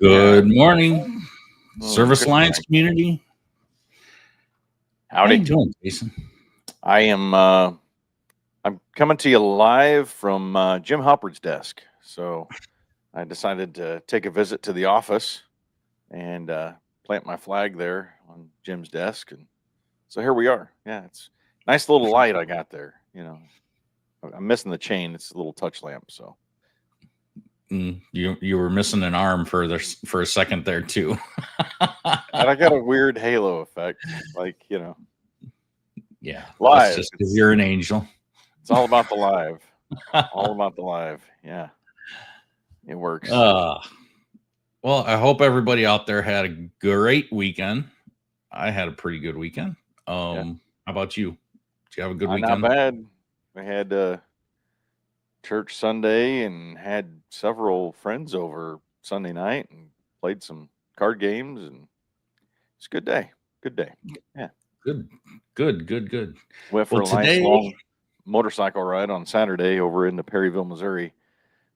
Yeah. Good morning, Service Good Alliance morning. community. How you Howdy. doing, Jason? I am I'm coming to you live from Jim Halperd's desk. So I decided to take a visit to the office and plant my flag there on Jim's desk, and so here we are. Yeah, it's a nice little light I got there. I'm missing the chain. It's a little touch lamp. So You were missing an arm for a second there too. and I got a weird halo effect, like Yeah, that's live. just because you're an angel. It's all about the live. All about the live. Yeah, it works. Well, I hope everybody out there had a great weekend. I had a pretty good weekend. Yeah. How about you? Did you have a good Not weekend? bad. We had church Sunday and had several friends over Sunday night and played some card games, and it's a good day. Good day. Yeah. Good. Went for Well, a nice today, long motorcycle ride on Saturday over into Perryville, Missouri.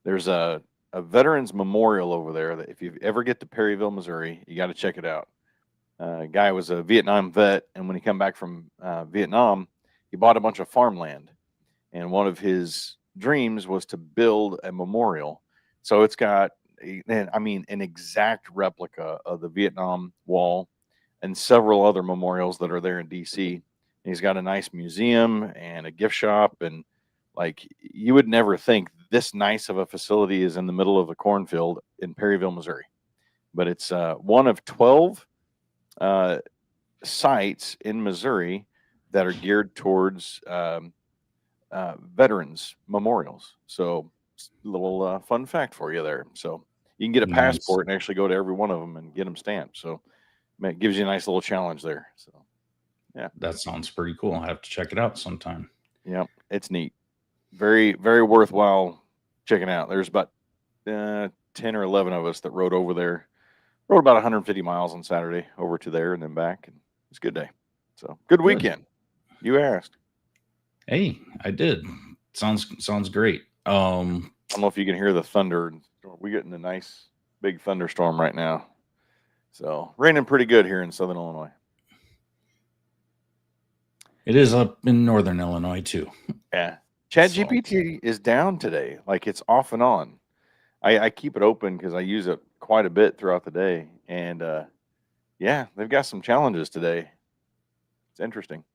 There's a veterans memorial over there that if you ever get to Perryville, Missouri, you got to check it out. Guy was a Vietnam vet, and when he came back from Vietnam, he bought a bunch of farmland, and one of his dreams was to build a memorial. So it's got, an exact replica of the Vietnam Wall and several other memorials that are there in DC. And he's got a nice museum and a gift shop, and like you would never think this nice of a facility is in the middle of a cornfield in Perryville, Missouri. But it's one of 12 sites in Missouri that are geared towards veterans memorials. So, a little fun fact for you there. So, you can get a nice. passport and actually go to every one of them and get them stamped. So, it gives you a nice little challenge there. So, yeah, That sounds pretty cool. I'll have to check it out sometime. yeah, it's neat. Very, very worthwhile checking out. There's about 10 or 11 of us that rode over there. Rode about 150 miles on Saturday over to there and then back, and it's a good day. So, good weekend. You asked. Hey, I did. Sounds great. I don't know if you can hear the thunder. We're getting a nice big thunderstorm right now. So raining pretty good here in Southern Illinois. It is up in Northern Illinois too. Yeah. ChatGPT is down today. Like it's off and on. I keep it open because I use it quite a bit throughout the day. And yeah, they've got some challenges today. It's interesting.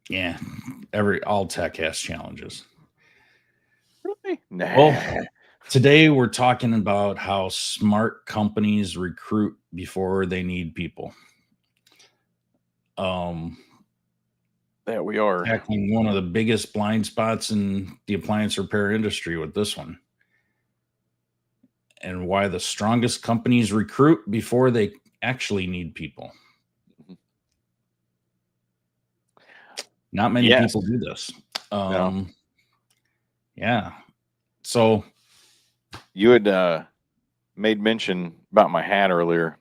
Yeah. All tech has challenges. Really? Nah. Well, today we're talking about how smart companies recruit before they need people. That we are tackling one of the biggest blind spots in the appliance repair industry with this one. And why the strongest companies recruit before they actually need people. Not many people do this. No. Yeah. So you had made mention about my hat earlier.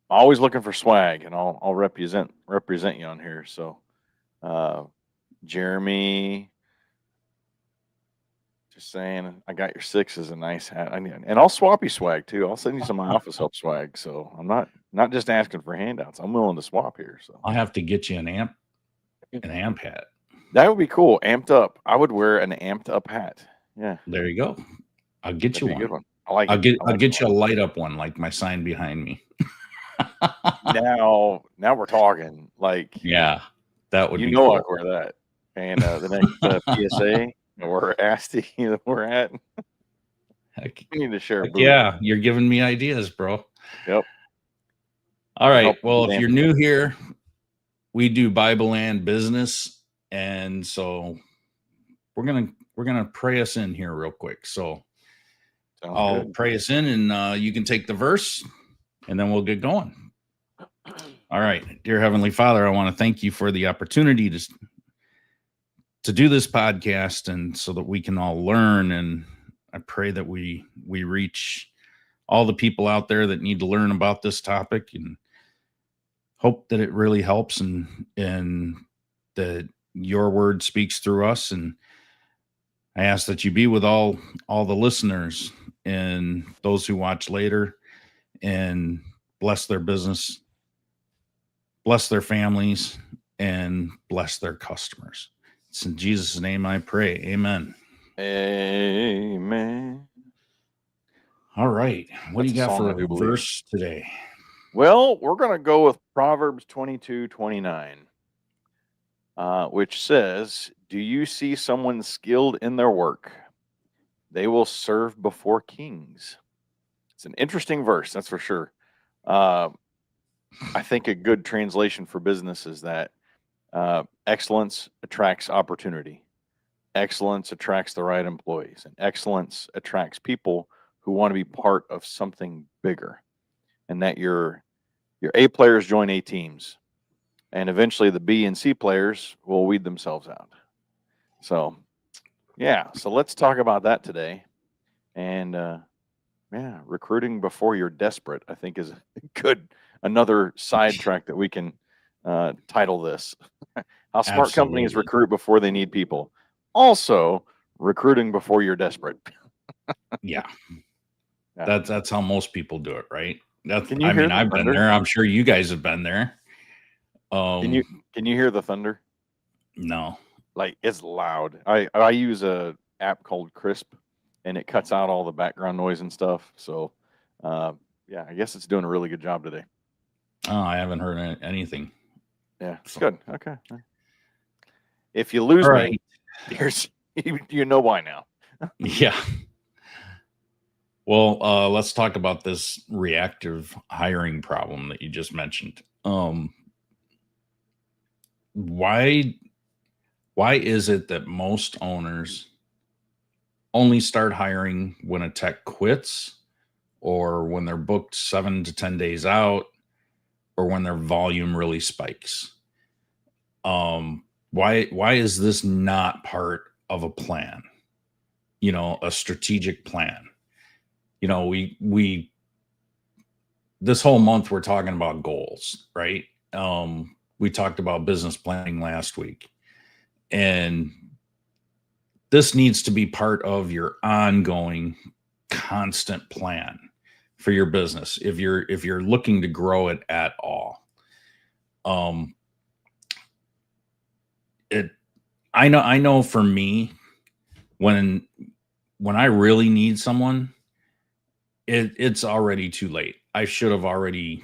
I'm always looking for swag, and I'll represent you on here. So, Jeremy, just saying, I got your 6 as a nice hat. And I'll swap you swag too. I'll send you some of my office help swag. So I'm not just asking for handouts. I'm willing to swap here. So I'll have to get you an amp hat. That would be cool. Amped up. I would wear an amped up hat. Yeah. There you go. I'll get That'd you be one. A good one. I like I'll it. I'll get you a light up one, like my sign behind me. Now we're talking. Like, yeah, that would be cool. I'd wear that. And the next PSA or ASTI that we're at, we need to share. Yeah, you're giving me ideas, bro. Yep. All right. Well, if you're new here, we do Bible and business, and so we're gonna pray us in here real quick. So I'll pray us in, and you can take the verse, and then we'll get going. All right. Dear Heavenly Father, I want to thank you for the opportunity to do this podcast, and so that we can all learn. And I pray that we reach all the people out there that need to learn about this topic, and hope that it really helps, and that your word speaks through us. And I ask that you be with all the listeners and those who watch later, and bless their business, bless their families, and bless their customers. It's in Jesus' name I pray. Amen. Amen. All right. What do you got for a verse today? Well, we're going to go with Proverbs 22:29, which says, "Do you see someone skilled in their work? They will serve before kings." It's an interesting verse, that's for sure. I think a good translation for business is that excellence attracts opportunity. Excellence attracts the right employees, and excellence attracts people who want to be part of something bigger. And that your A players join A teams, and eventually the B and C players will weed themselves out. So, yeah, so let's talk about that today. And yeah, recruiting before you're desperate, I think, is another sidetrack that we can title this. How smart companies recruit before they need people. Also, recruiting before you're desperate. Yeah. That's how most people do it, right? I've been thunder? there. I'm sure you guys have been there. Can you hear the thunder? No. Like, it's loud. I use a app called Crisp, and it cuts out all the background noise and stuff. So, yeah, I guess it's doing a really good job today. Oh, I haven't heard anything. Yeah, so. Good. Okay. If you lose me, you know why now. Yeah. Well, let's talk about this reactive hiring problem that you just mentioned. Why is it that most owners only start hiring when a tech quits, or when they're booked 7 to 10 days out, or when their volume really spikes? Why is this not part of a plan? A strategic plan. We this whole month we're talking about goals, right? We talked about business planning last week, and this needs to be part of your ongoing constant plan for your business if you're looking to grow it at all. I know for me, when I really need someone, it's already too late. I should have already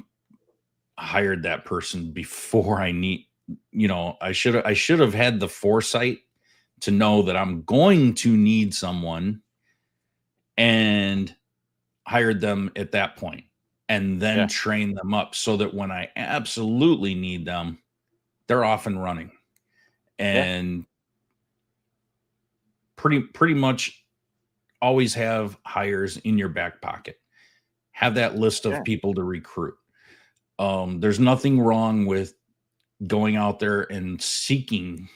hired that person before I should have had the foresight to know that I'm going to need someone and hired them at that point, and then train them up so that when I absolutely need them, they're off and running. And pretty much always have hires in your back pocket. Have that list of people to recruit. There's nothing wrong with going out there and seeking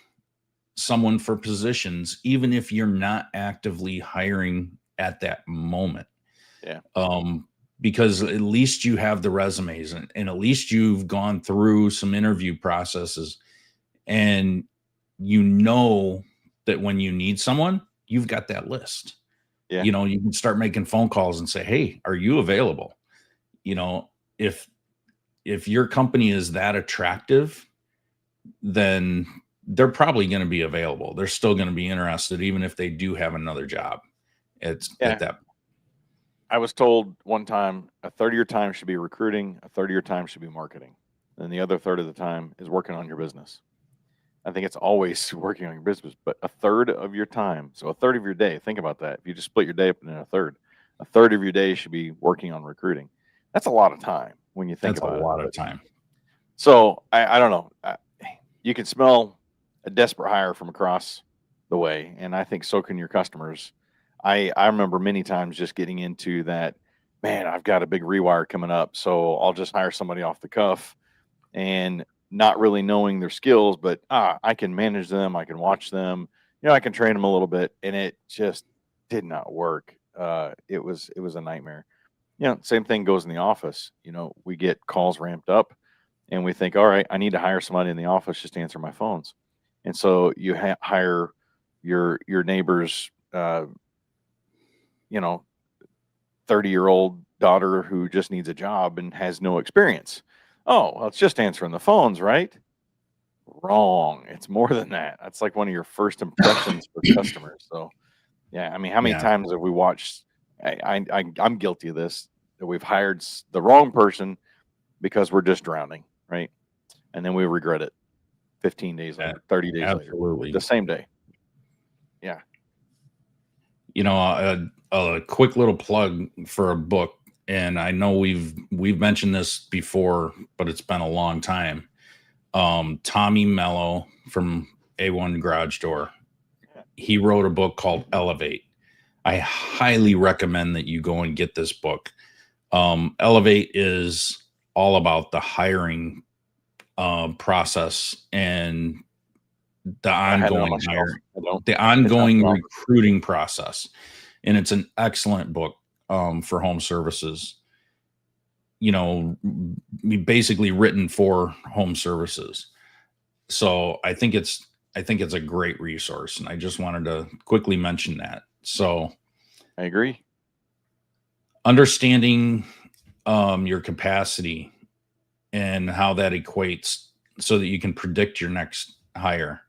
someone for positions, even if you're not actively hiring at that moment. Because at least you have the resumes, and at least you've gone through some interview processes, and that when you need someone, you've got that list. You can start making phone calls and say, "Hey, are you available?" If your company is that attractive, then they're probably going to be available. They're still going to be interested, even if they do have another job. At that. I was told one time a third of your time should be recruiting, a third of your time should be marketing, and the other third of the time is working on your business. I think it's always working on your business, but a third of your time, so a third of your day, think about that. If you just split your day up into a third of your day should be working on recruiting. That's a lot of time when you think about it. That's a lot of time. So I don't know. You can smell a desperate hire from across the way, and I think so can your customers. I remember many times just getting into that, man, I've got a big rewire coming up, so I'll just hire somebody off the cuff, and not really knowing their skills, but I can manage them, I can watch them, I can train them a little bit, and it just did not work. It was a nightmare. Same thing goes in the office. We get calls ramped up, and we think, all right, I need to hire somebody in the office just to answer my phones, and so you hire your neighbor's 30-year-old daughter who just needs a job and has no experience. Oh, well, it's just answering the phones, right? Wrong. It's more than that. That's like one of your first impressions for customers. So, yeah, I mean, how many times have we watched? I'm guilty of this, that we've hired the wrong person because we're just drowning, right? And then we regret it 15 days later, 30 days later, the same day. Yeah. You know, a quick little plug for a book, and I know we've mentioned this before, but it's been a long time. Tommy Mello from A1 Garage Door, he wrote a book called Elevate. I highly recommend that you go and get this book. Elevate is all about the hiring process and the ongoing recruiting process. And it's an excellent book for home services. You know, basically written for home services. So I think it's a great resource, and I just wanted to quickly mention that. So I agree. Understanding your capacity and how that equates so that you can predict your next hire.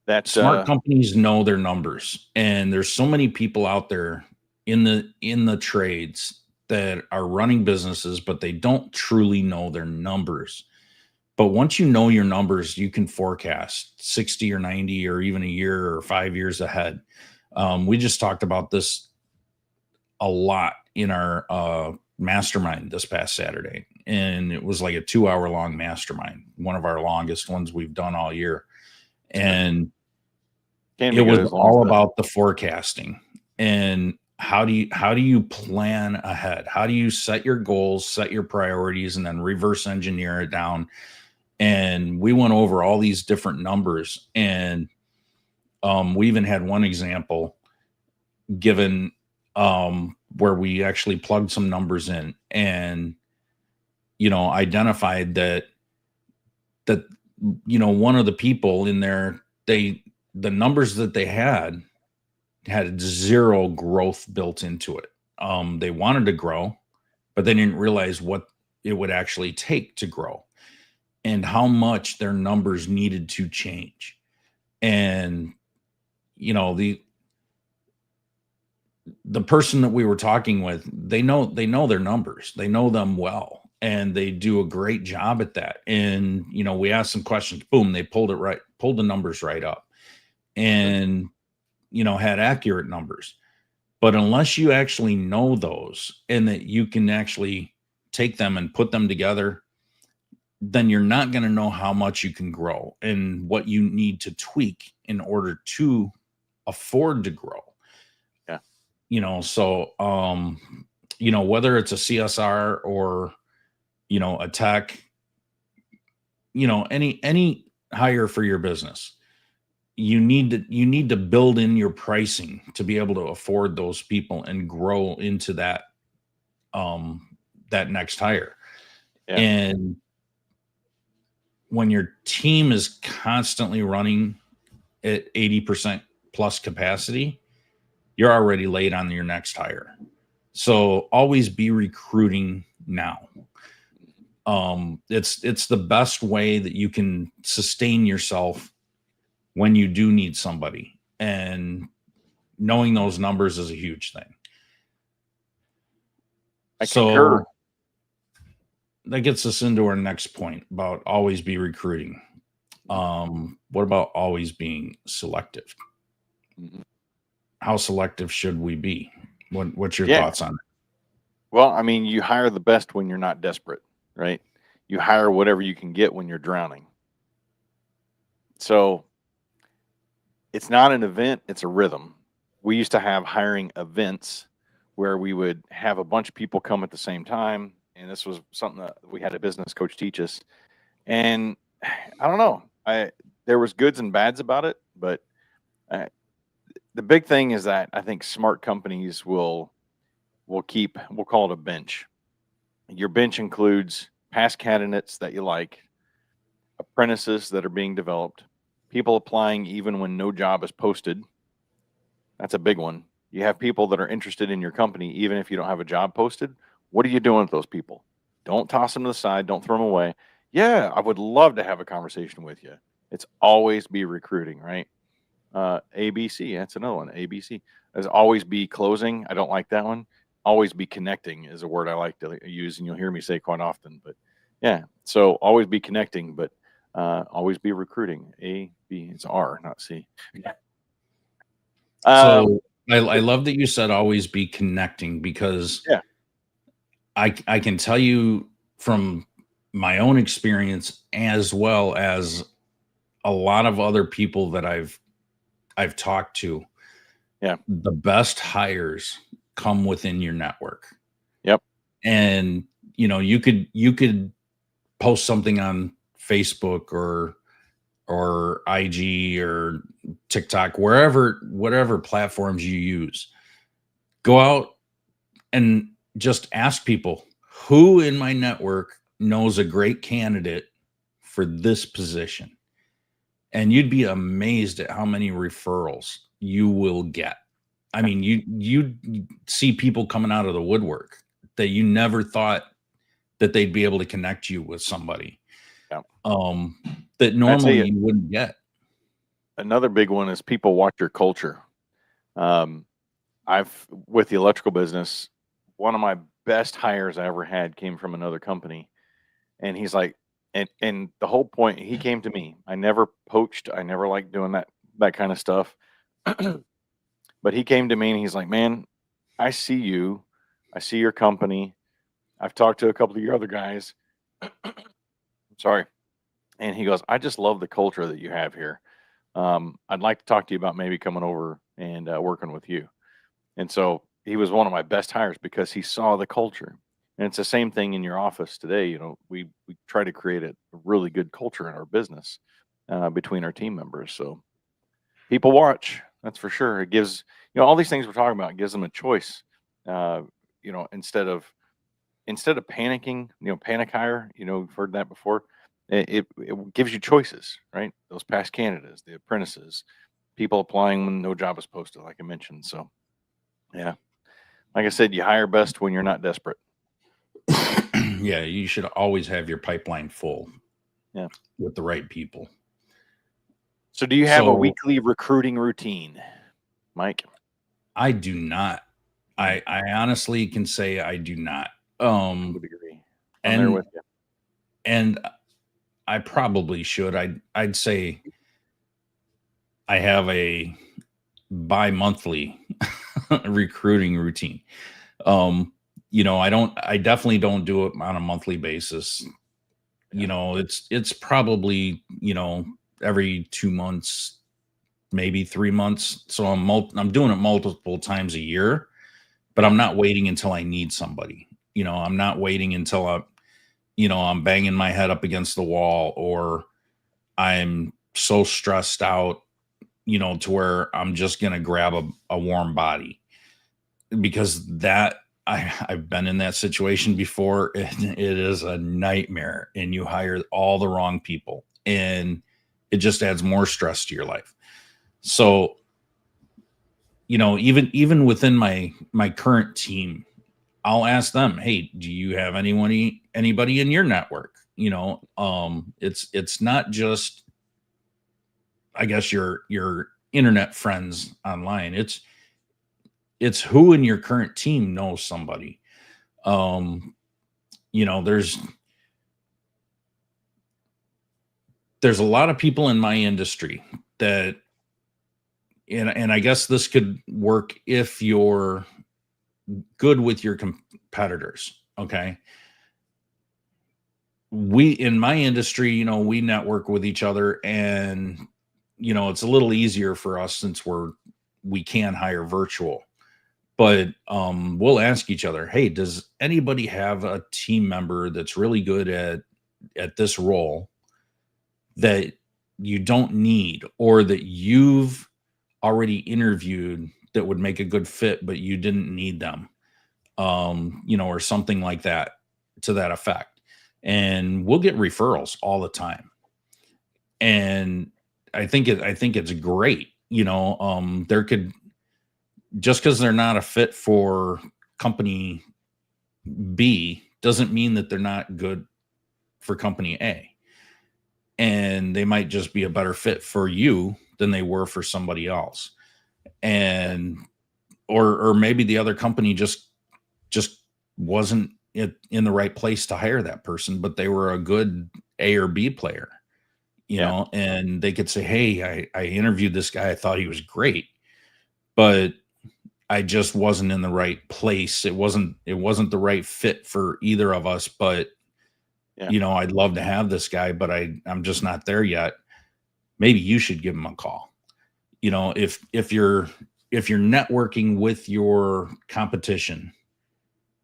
That smart companies know their numbers, and there's so many people out there in the trades that are running businesses, but they don't truly know their numbers. But once you know your numbers, you can forecast 60 or 90 or even a year or 5 years ahead. We just talked about this a lot in our mastermind this past Saturday, and it was like a 2-hour long mastermind, one of our longest ones we've done all year. And it was all about the forecasting and how do you plan ahead? How do you set your goals, set your priorities, and then reverse engineer it down? And we went over all these different numbers, and we even had one example given where we actually plugged some numbers in and, you know, identified that you know, one of the people in there, the numbers that they had zero growth built into it. They wanted to grow, but they didn't realize what it would actually take to grow and how much their numbers needed to change. And, you know, the person that we were talking with, they know their numbers, they know them well, and they do a great job at that. And, you know, we asked some questions, boom, they pulled the numbers right up and, you know, had accurate numbers. But unless you actually know those and that you can actually take them and put them together, then you're not going to know how much you can grow and what you need to tweak in order to afford to grow. Yeah. You know, so, you know, whether it's a CSR or, you know, a tech, you know, any hire for your business, you need to build in your pricing to be able to afford those people and grow into that that next hire. Yeah. And when your team is constantly running at 80% plus capacity, you're already late on your next hire. So always be recruiting now. It's the best way that you can sustain yourself when you do need somebody, and knowing those numbers is a huge thing. I concur. That gets us into our next point about always be recruiting. What about always being selective? Mm-hmm. How selective should we be? What's your thoughts on it? Well, I mean, you hire the best when you're not desperate, right? You hire whatever you can get when you're drowning. So it's not an event, it's a rhythm. We used to have hiring events where we would have a bunch of people come at the same time. And this was something that we had a business coach teach us. And I don't know, there was goods and bads about it, but the big thing is that I think smart companies will keep, we'll call it a bench. Your bench includes past candidates that you like, apprentices that are being developed, people applying even when no job is posted. That's a big one. You have people that are interested in your company, even if you don't have a job posted. What are you doing with those people? Don't toss them to the side. Don't throw them away. Yeah, I would love to have a conversation with you. It's always be recruiting, right? ABC, that's another one. ABC. There's always be closing. I don't like that one. Always be connecting is a word I like to use, and you'll hear me say quite often. But yeah, so always be connecting, but always be recruiting. A, B, it's R, not C. So I love that you said always be connecting, because yeah, I can tell you from my own experience, as well as a lot of other people that I've talked to, yeah, the best hires come within your network. yep, And you could post something on Facebook or IG or TikTok, whatever platforms you use. Go out and just ask people, who in my network knows a great candidate for this position? And you'd be amazed at how many referrals you will get. I mean, you see people coming out of the woodwork that you never thought that they'd be able to connect you with somebody yeah. that normally you wouldn't get. Another big one is people watch your culture. With the electrical business, one of my best hires I ever had came from another company, and he's like, and the whole point, he came to me. I never poached. I never liked doing that kind of stuff. But he came to me and he's like, man, I see you. I see your company. I've talked to a couple of your other guys. Sorry. And he goes, I just love the culture that you have here. I'd like to talk to you about maybe coming over and working with you. And so he was one of my best hires because he saw the culture. And it's the same thing in your office today. We try to create a really good culture in our business between our team members. So people watch, that's for sure. It gives, all these things we're talking about, it gives them a choice. Instead of panicking, panic hire, we've heard that before. It gives you choices, right? Those past candidates, the apprentices, people applying when no job is posted, like I mentioned. So, yeah, like I said, you hire best when you're not desperate. Yeah, you should always have your pipeline full. Yeah, with the right people. So, do you have a weekly recruiting routine, Mike? I do not. I honestly can say I do not. I would agree. I'm there with you. And I probably should. I'd say I have a bi-monthly recruiting routine. I definitely don't do it on a monthly basis. It's probably, every 2 months, maybe 3 months. So I'm doing it multiple times a year, but I'm not waiting until I need somebody. I'm not waiting until I'm banging my head up against the wall, or I'm so stressed out, to where I'm just going to grab a warm body, because I've been in that situation before. It is a nightmare, and you hire all the wrong people, and it just adds more stress to your life. So, even within my current team, I'll ask them, hey, do you have anybody in your network? It's not just, I guess, your internet friends online. It's who in your current team knows somebody. There's a lot of people in my industry that, and I guess this could work if you're good with your competitors. Okay. In my industry, we network with each other, and, it's a little easier for us since we can hire virtual, but we'll ask each other, hey, does anybody have a team member that's really good at this role that you don't need, or that you've already interviewed that would make a good fit, but you didn't need them, or something like that, to that effect. And we'll get referrals all the time. And I think it's great. just because they're not a fit for company B doesn't mean that they're not good for company A. And they might just be a better fit for you than they were for somebody else. And or maybe the other company just wasn't in the right place to hire that person, but they were a good A or B player, you know, and they could say, hey, I interviewed this guy. I thought he was great, but I just wasn't in the right place. It wasn't the right fit for either of us, but you know, I'd love to have this guy, but I'm just not there yet. Maybe you should give him a call. You know, if you're networking with your competition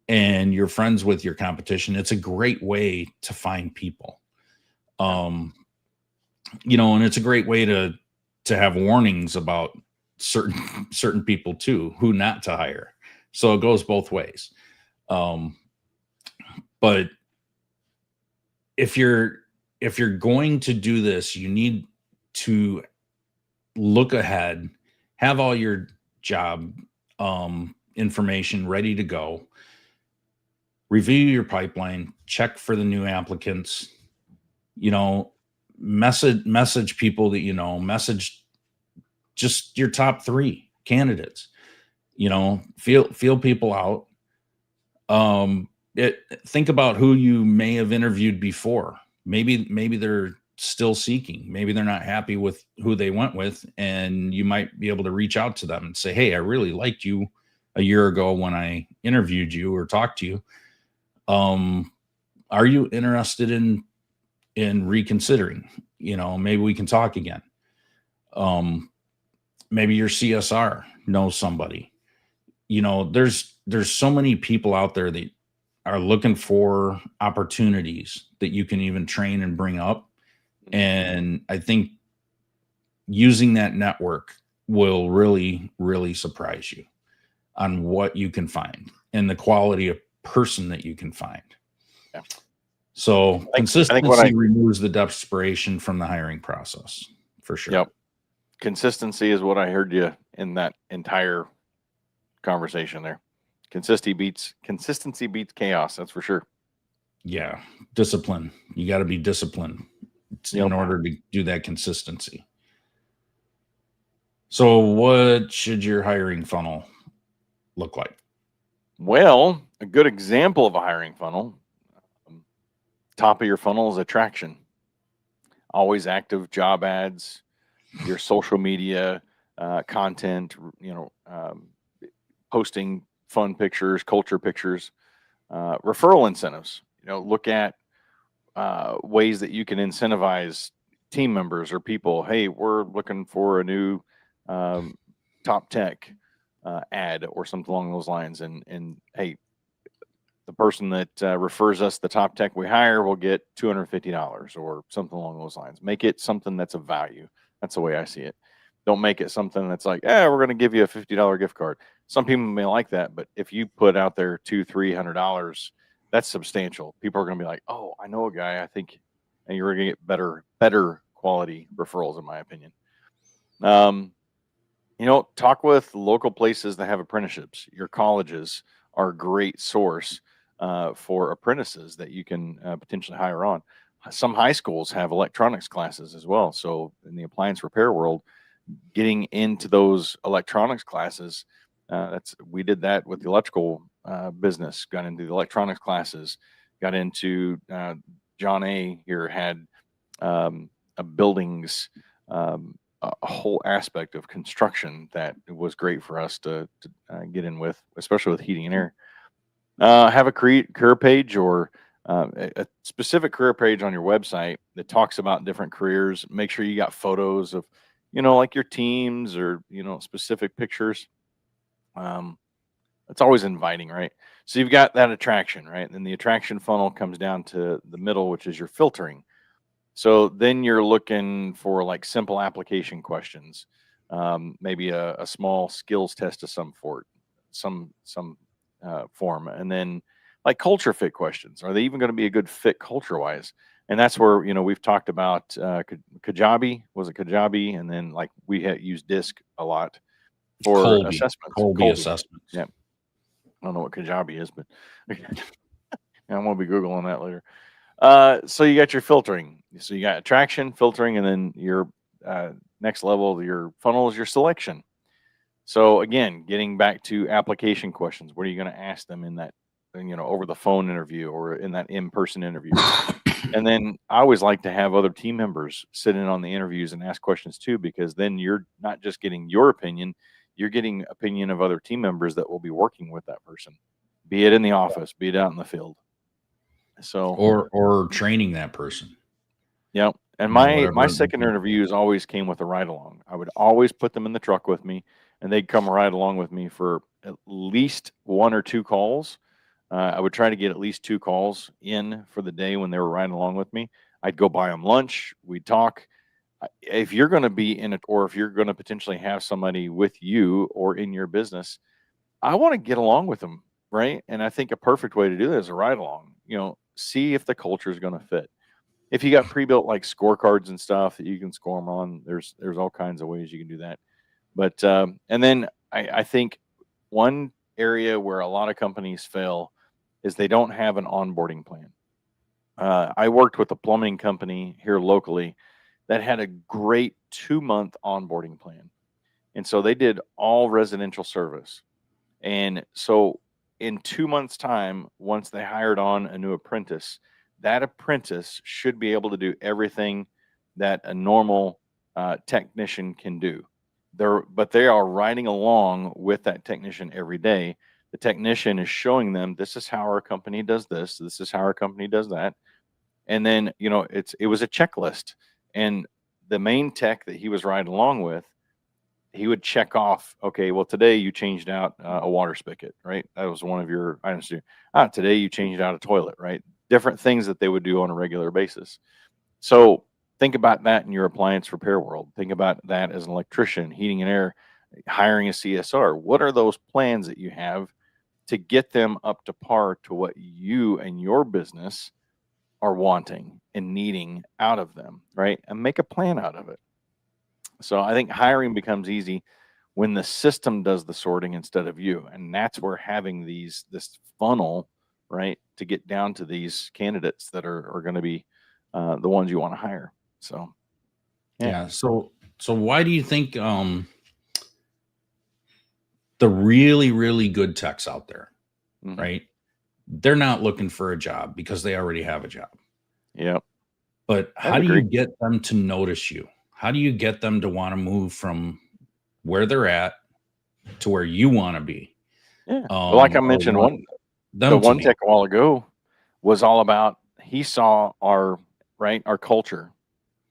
and you're friends with your competition, it's a great way to find people. You know, and it's a great way to have warnings about certain people too, who not to hire. So it goes both ways. But if you're going to do this, you need to look ahead, have all your job information ready to go, review your pipeline, check for the new applicants, you know, message people that, you know, message just your top 3 candidates, you know, feel people out. Think about who you may have interviewed before. Maybe they're still seeking. Maybe they're not happy with who they went with, and you might be able to reach out to them and say, hey, I really liked you a year ago when I interviewed you or talked to you. Are you interested in reconsidering? You know, maybe we can talk again. Maybe your CSR knows somebody. You know, there's so many people out there that are looking for opportunities that you can even train and bring up. And I think using that network will really, really surprise you on what you can find and the quality of person that you can find. Yeah. So consistency removes the desperation from the hiring process, for sure. Yep. Consistency is what I heard you in that entire conversation there. Consistency beats chaos. That's for sure. Yeah. Discipline. You got to be disciplined in order to do that consistency. So what should your hiring funnel look like? Well, a good example of a hiring funnel, top of your funnel is attraction. Always active job ads, your social media content, you know, posting fun pictures, culture pictures, referral incentives. You know, look at ways that you can incentivize team members or people. Hey, we're looking for a new top tech ad or something along those lines. And hey, the person that refers us the top tech we hire will get $250 or something along those lines. Make it something that's of value. That's the way I see it. Don't make it something that's like, we're going to give you a $50 gift card. Some people may like that, but if you put out there $200-300, that's substantial. People are going to be like, oh, I know a guy. I think, and you're going to get better quality referrals, in my opinion. You know, talk with local places that have apprenticeships. Your colleges are a great source for apprentices that you can potentially hire on. Some high schools have electronics classes as well. So in the appliance repair world, getting into those electronics classes, we did that with the electrical business. Got into the electronics classes. Got into John A. here had a buildings. A whole aspect of construction that was great for us to get in with, especially with heating and air. Have a career page or a specific career page on your website that talks about different careers. Make sure you got photos of, you know, like your teams or, you know, specific pictures. It's always inviting, right? So you've got that attraction, right? And then the attraction funnel comes down to the middle, which is your filtering. So then you're looking for like simple application questions, maybe a small skills test of some form, and then like culture fit questions. Are they even going to be a good fit culture wise? And that's where, you know, we've talked about Kajabi, and then like we had used DISC a lot for assessments. Colby assessments. Yeah. I don't know what Kajabi is, but I'm going to be Googling that later. So you got your filtering. So you got attraction, filtering, and then your next level of your funnel is your selection. So again, getting back to application questions, what are you going to ask them in that, over the phone interview or in that in-person interview? And then I always like to have other team members sit in on the interviews and ask questions too, because then you're not just getting your opinion, you're getting opinion of other team members that will be working with that person, be it in the office, be it out in the field. So or training that person. Yeah. And my second interviews always came with a ride along. I would always put them in the truck with me, and they'd come ride along with me for at least 1 or 2 calls. I would try to get at least 2 calls in for the day when they were riding along with me. I'd go buy them lunch. We'd talk. If you're going to be in it, or if you're going to potentially have somebody with you or in your business, I want to get along with them, right? And I think a perfect way to do that is a ride along. See if the culture is going to fit. If you got pre-built like scorecards and stuff that you can score them on, there's all kinds of ways you can do that. But and then I think one area where a lot of companies fail is they don't have an onboarding plan. I worked with a plumbing company here locally that had a great 2-month onboarding plan, and so they did all residential service. And so in 2 months' time, once they hired on a new apprentice, that apprentice should be able to do everything that a normal technician can do. But they are riding along with that technician every day. The technician is showing them, this is how our company does this. This is how our company does that. And then, it was a checklist. And the main tech that he was riding along with, he would check off, okay, well, today you changed out a water spigot, right? That was one of your items to do. Today you changed out a toilet, right? Different things that they would do on a regular basis. So think about that in your appliance repair world. Think about that as an electrician, heating and air, hiring a CSR. What are those plans that you have to get them up to par to what you and your business are wanting and needing out of them, right? And make a plan out of it. So I think hiring becomes easy when the system does the sorting instead of you. And that's where having this funnel, right, to get down to these candidates that are going to be the ones you want to hire. So, yeah. So why do you think the really, really good techs out there, right? They're not looking for a job because they already have a job. Yep. But how do you get them to notice you? How do you get them to want to move from where they're at to where you want to be? Yeah. Well, like I mentioned, the one tech a while ago was all about, he saw our culture.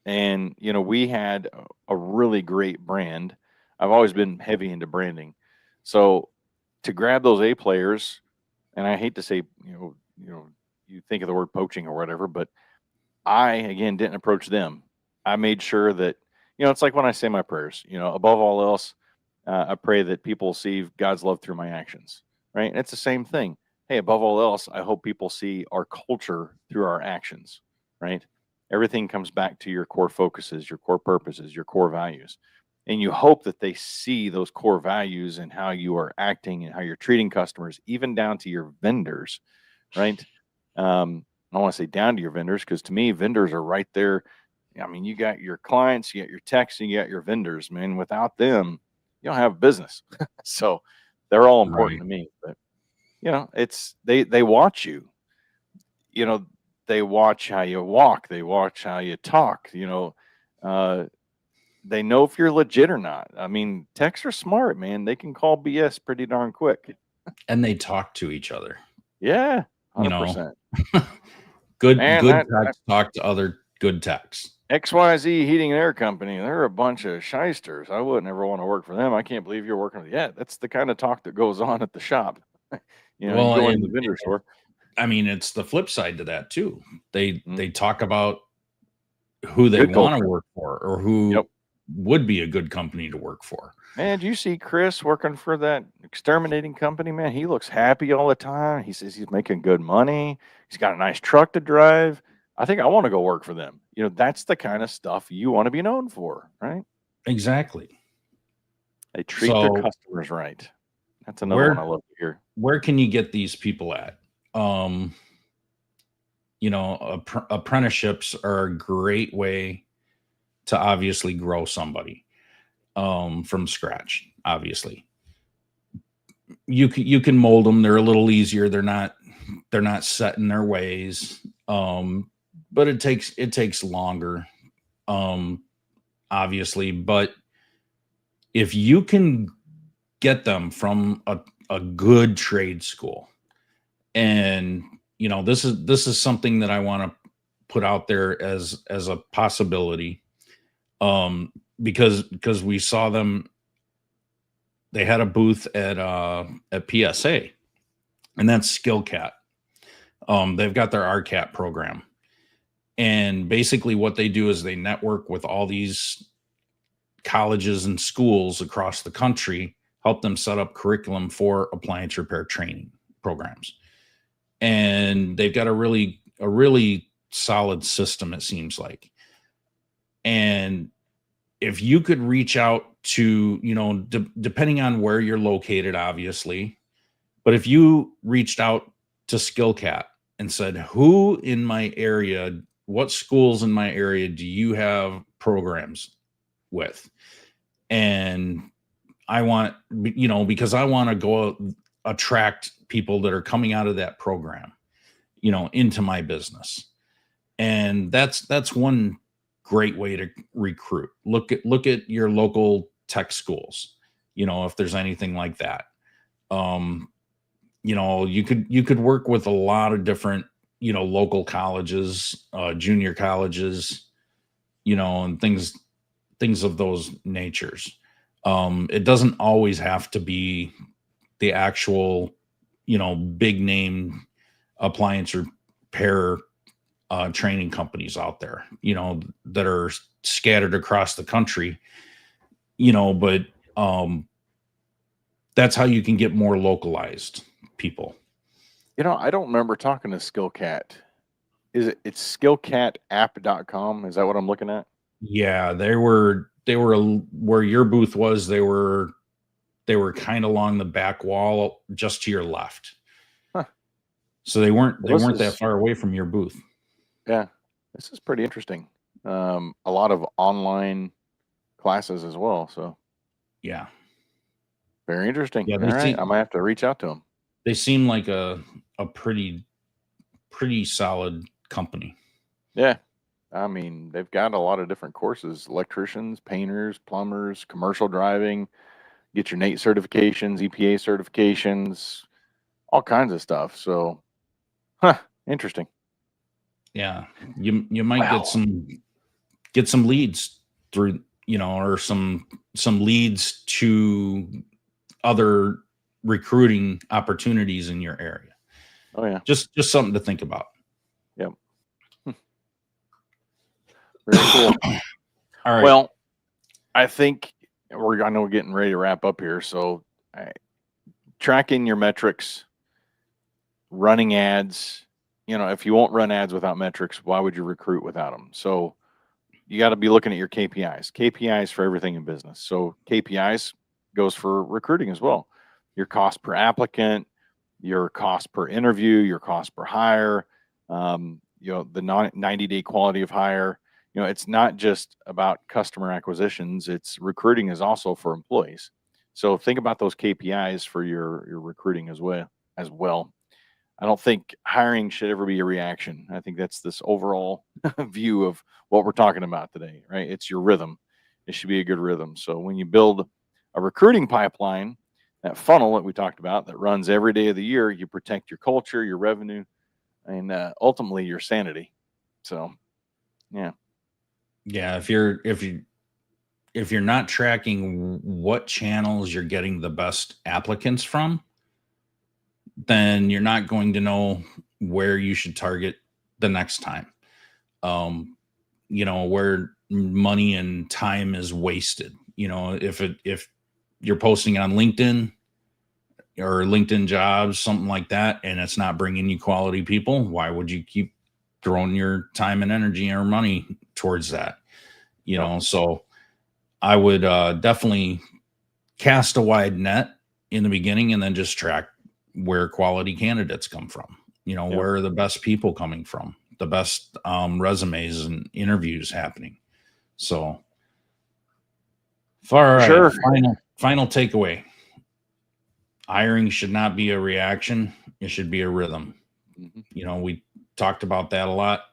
And, we had a really great brand. I've always been heavy into branding. So to grab those A players, and I hate to say, you think of the word poaching or whatever, but I, again, didn't approach them. I made sure that, it's like when I say my prayers, above all else, I pray that people see God's love through my actions, right? And it's the same thing. Hey, above all else, I hope people see our culture through our actions, right? Everything comes back to your core focuses, your core purposes, your core values. And you hope that they see those core values and how you are acting and how you're treating customers, even down to your vendors, right? I don't want to say down to your vendors, because to me, vendors are right there. I mean, you got your clients, you got your techs, and you got your vendors, man. Without them, you don't have a business. So they're all important to me. But it's they watch you. They watch how you walk, they watch how you talk, they know if you're legit or not. I mean, techs are smart, man. They can call BS pretty darn quick. And they talk to each other. Yeah, 100%. Good techs talk to other good techs. XYZ Heating and Air Company, they're a bunch of shysters. I wouldn't ever want to work for them. I can't believe you're working with. Yeah, that's the kind of talk that goes on at the shop. You go into the vendor store. I mean, it's the flip side to that too. They talk about who they want to work for, or who would be a good company to work for. Man, do you see Chris working for that exterminating company? Man, he looks happy all the time. He says he's making good money. He's got a nice truck to drive. I think I want to go work for them. That's the kind of stuff you want to be known for, right? Exactly. They treat their customers right. That's another one I love to hear. Where can you get these people at? Apprenticeships are a great way to obviously grow somebody from scratch. Obviously, you can mold them. They're a little easier. They're not set in their ways. But it takes longer. Obviously, but if you can get them from a good trade school, and this is something that I want to put out there as a possibility, because we saw them. They had a booth at PSA, and that's SkillCat. They've got their RCAT program, and basically what they do is they network with all these colleges and schools across the country, help them set up curriculum for appliance repair training programs. And they've got a really solid system, it seems like. And if you could reach out to, depending on where you're located, obviously, but if you reached out to SkillCat and said, who in my area, what schools in my area do you have programs with? And I want, because I want to go attract people that are coming out of that program, into my business. And that's one great way to recruit. Look at your local tech schools, if there's anything like that. You could work with a lot of different, local colleges, junior colleges, and things of those natures. It doesn't always have to be the actual, big name appliance repair training companies out there, that are scattered across the country, but that's how you can get more localized people. I don't remember talking to SkillCat. It's skillcatapp.com? Is that what I'm looking at? Yeah, they were where your booth was. They were kind of along the back wall, just to your left. Huh. So they weren't that far away from your booth. Yeah, this is pretty interesting. A lot of online classes as well. So yeah, very interesting. Yeah, all right, I might have to reach out to them. They seem like a pretty solid company. Yeah. I mean, they've got a lot of different courses: electricians, painters, plumbers, commercial driving, get your NATE certifications, EPA certifications, all kinds of stuff. So, interesting. Yeah, you might get some leads through, or some leads to other recruiting opportunities in your area. Oh yeah, just something to think about. Yep. Very cool. All right. Well, I think I know we're getting ready to wrap up here. So, tracking your metrics, running ads. If you won't run ads without metrics, why would you recruit without them? So, you got to be looking at your KPIs. KPIs for everything in business. So, KPIs goes for recruiting as well. Your cost per applicant, your cost per interview, your cost per hire, the 90-day quality of hire. It's not just about customer acquisitions. It's recruiting is also for employees. So think about those KPIs for your recruiting as well. I don't think hiring should ever be a reaction. I think that's this overall view of what we're talking about today, right? It's your rhythm. It should be a good rhythm. So when you build a recruiting pipeline, that funnel that we talked about that runs every day of the year, you protect your culture, your revenue, and ultimately your sanity. So, yeah. Yeah, if you're not tracking what channels you're getting the best applicants from, then you're not going to know where you should target the next time. Where money and time is wasted. If you're posting on LinkedIn or LinkedIn jobs, something like that, and it's not bringing you quality people, why would you keep throwing your time and energy or money towards that? So I would definitely cast a wide net in the beginning and then just track where quality candidates come from. Where are the best people coming from, the best resumes and interviews happening. So far, sure. Final takeaway. Hiring should not be a reaction. It should be a rhythm. Mm-hmm. We talked about that a lot.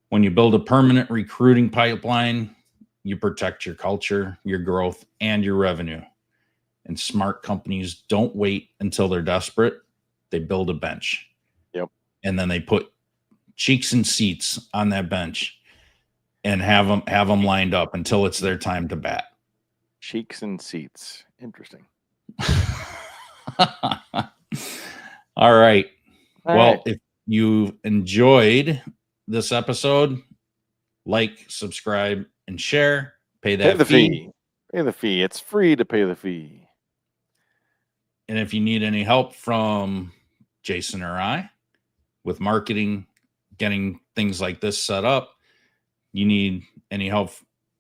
When you build a permanent recruiting pipeline, you protect your culture, your growth, and your revenue. And smart companies don't wait until they're desperate. They build a bench. Yep. And then they put cheeks and seats on that bench and have them lined up until it's their time to bat. Cheeks and seats. Interesting. All right. Well, if you enjoyed this episode, like, subscribe, and share. Pay the fee. Pay the fee. It's free to pay the fee. And if you need any help from Jason or I with marketing, getting things like this set up, you need any help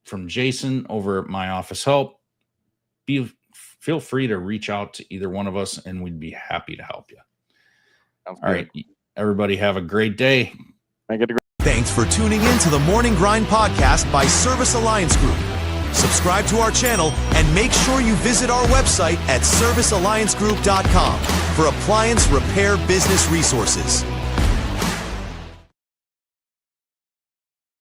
from Jason over at My Office Help, feel free to reach out to either one of us and we'd be happy to help you. All right. Everybody have a great day. Thanks for tuning in to the Morning Grind podcast by Service Alliance Group. Subscribe to our channel and make sure you visit our website at servicealliancegroup.com for appliance repair business resources.